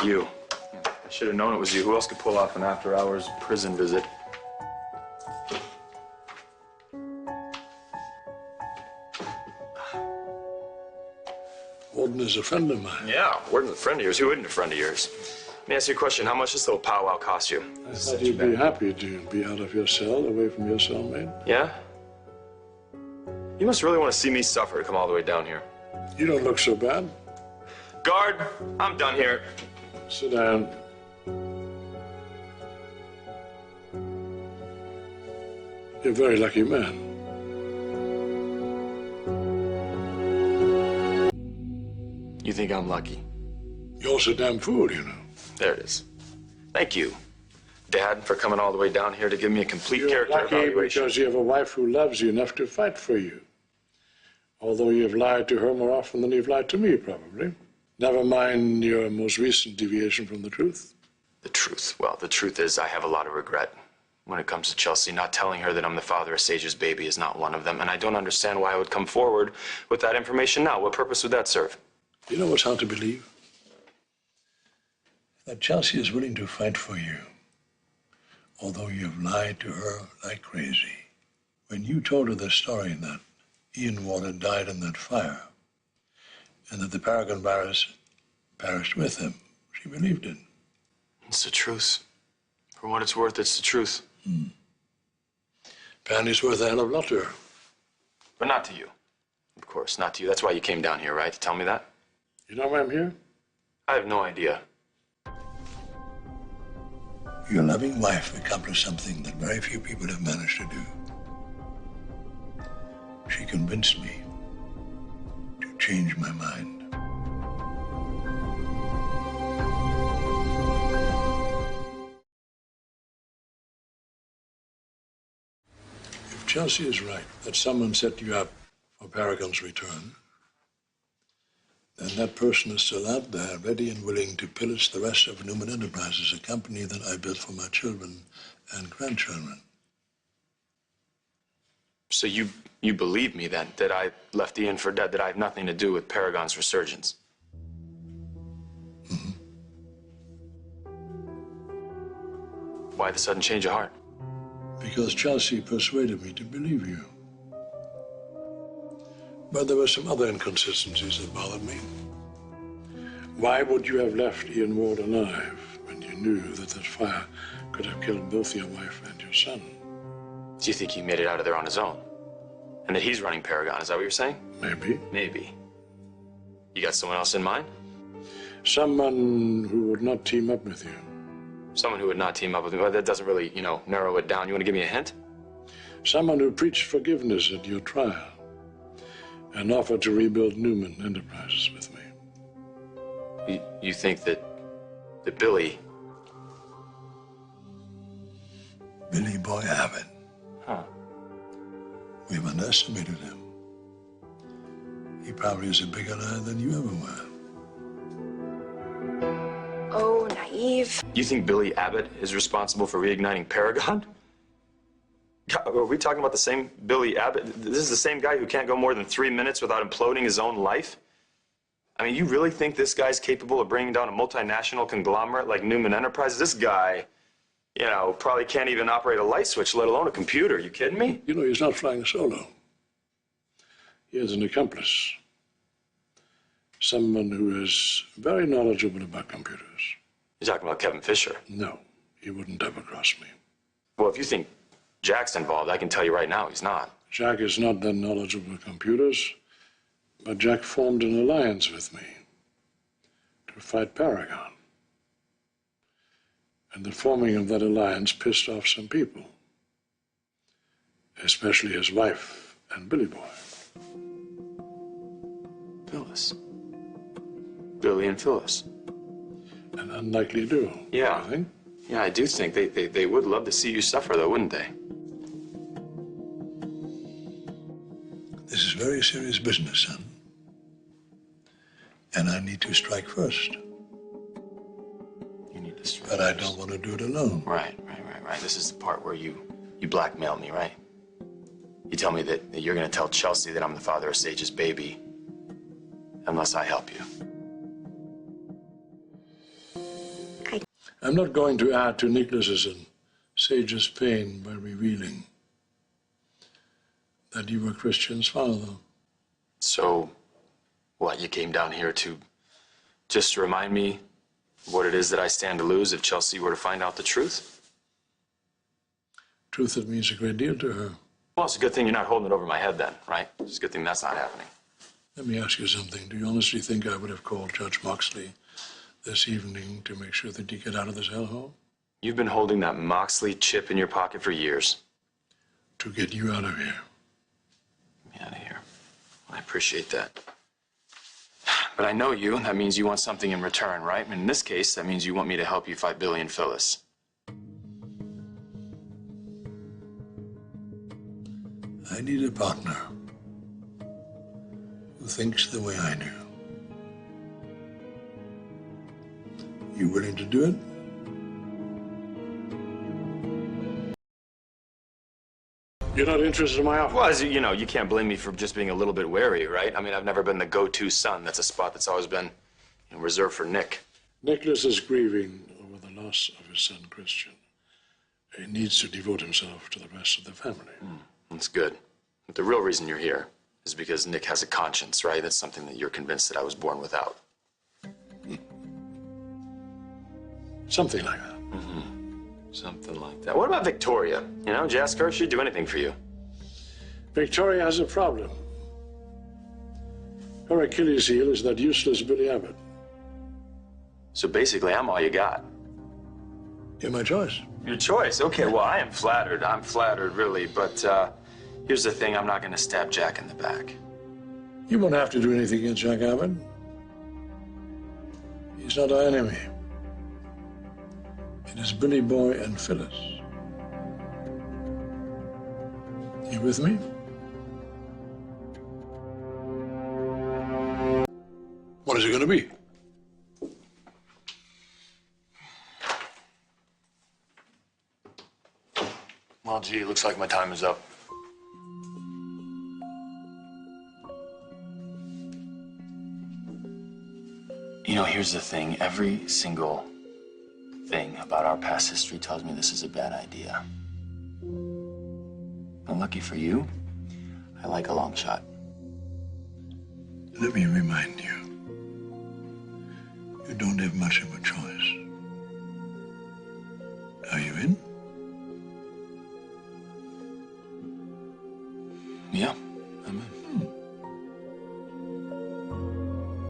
You. I should have known it was you. Who else could pull off an after-hours prison visit? Warden is a friend of mine. Yeah, Warden's a friend of yours. Who isn't a friend of yours? Let me ask you a question. How much does this little powwow cost you? I thought you'd be happy to be out of your cell, away from your cellmate. Yeah? You must really want to see me suffer to come all the way down here. You don't look so bad. Guard, I'm done here. Sit down. You're a very lucky man. You think I'm lucky? You're also a damn fool, you know. There it is. Thank you, Dad, for coming all the way down here to give me a complete character lucky evaluation. Because you have a wife who loves you enough to fight for you. Although you've lied to her more often than you've lied to me, probably. Never mind your most recent deviation from the truth. The truth? Well, the truth is I have a lot of regret. When it comes to Chelsea, not telling her that I'm the father of Sage's baby is not one of them, and I don't understand why I would come forward with that information now. What purpose would that serve? You know what's hard to believe? That Chelsea is willing to fight for you, although you've lied to her like crazy. When you told her the story that Ian Ward had died in that fire, and that the Paragon virus perished with him, she believed it. It's the truth. For what it's worth, it's the truth. Apparently it's worth a hell of a lot to her. But not to you. Of course, not to you. That's why you came down here, right? To tell me that? You know why I'm here? I have no idea. Your loving wife accomplished something that very few people have managed to do. She convinced me to change my mind. If Chelsea is right that someone set you up for Paragon's return, then that person is still out there, ready and willing to pillage the rest of Newman Enterprises, a company that I built for my children and grandchildren. So you believe me then, that I left Ian for dead, that I have nothing to do with Paragon's resurgence? Mm-hmm. Why the sudden change of heart? Because Chelsea persuaded me to believe you. But there were some other inconsistencies that bothered me. Why would you have left Ian Ward alive when you knew that fire could have killed both your wife and your son? Do you think he made it out of there on his own? And that he's running Paragon, is that what you're saying? Maybe. Maybe. You got someone else in mind? Someone who would not team up with you. Someone who would not team up with me? Well, that doesn't really, narrow it down. You want to give me a hint? Someone who preached forgiveness at your trial and offered to rebuild Newman Enterprises with me. You think that Billy... Billy Boy Abbott. Huh. We've underestimated him. He probably is a bigger liar than you ever were. Oh, naive. You think Billy Abbott is responsible for reigniting Paragon? God, are we talking about the same Billy Abbott? This is the same guy who can't go more than 3 minutes without imploding his own life? I mean, you really think this guy's capable of bringing down a multinational conglomerate like Newman Enterprises? This guy, probably can't even operate a light switch, let alone a computer. You kidding me? You know, he's not flying solo. He has an accomplice. Someone who is very knowledgeable about computers. You're talking about Kevin Fisher? No, he wouldn't ever cross me. Well, if you think Jack's involved, I can tell you right now he's not. Jack is not that knowledgeable with computers, but Jack formed an alliance with me to fight Paragon. And the forming of that alliance pissed off some people, especially his wife and Billy Boy. Phyllis. Billy and Phyllis. An unlikely duo. Yeah. I think. Yeah, I do think they would love to see you suffer, though, wouldn't they? This is very serious business, son. And I need to strike first. You need to strike But I don't want to do it alone. Right. This is the part where you blackmail me, right? You tell me that you're going to tell Chelsea that I'm the father of Sage's baby, unless I help you. I'm not going to add to Nicholas's and Sage's pain by revealing that you were Christian's father. So, what, you came down here to just remind me what it is that I stand to lose if Chelsea were to find out the truth? Truth that means a great deal to her. Well, it's a good thing you're not holding it over my head then, right? It's a good thing that's not happening. Let me ask you something. Do you honestly think I would have called Judge Moxley this evening to make sure that you get out of this hellhole? You've been holding that Moxley chip in your pocket for years. To get you out of here. Get me out of here. I appreciate that. But I know you, and that means you want something in return, right? And in this case, that means you want me to help you fight Billy and Phyllis. I need a partner who thinks the way I do. You willing to do it? You're not interested in my offer? Well, as you know, you can't blame me for just being a little bit wary, right? I mean, I've never been the go-to son. That's a spot that's always been reserved for Nick. Nicholas is grieving over the loss of his son, Christian. He needs to devote himself to the rest of the family. That's good. But the real reason you're here is because Nick has a conscience, right? That's something that you're convinced that I was born without. Something like that. Something like that. What about Victoria? You know, did you ask her? She'd do anything for you. Victoria has a problem. Her Achilles heel is that useless Billy Abbott. So basically, I'm all you got. You're my choice. Your choice. Okay, well, I am flattered. I'm flattered, really. But here's the thing. I'm not going to stab Jack in the back. You won't have to do anything against Jack Abbott. He's not our enemy. It is Billy Boy and Phyllis. You with me? What is it going to be? Well, gee, it looks like my time is up. You know, here's the thing. Every single thing about our past history tells me this is a bad idea. But lucky for you, I like a long shot. Let me remind you, you don't have much of a choice. Are you in?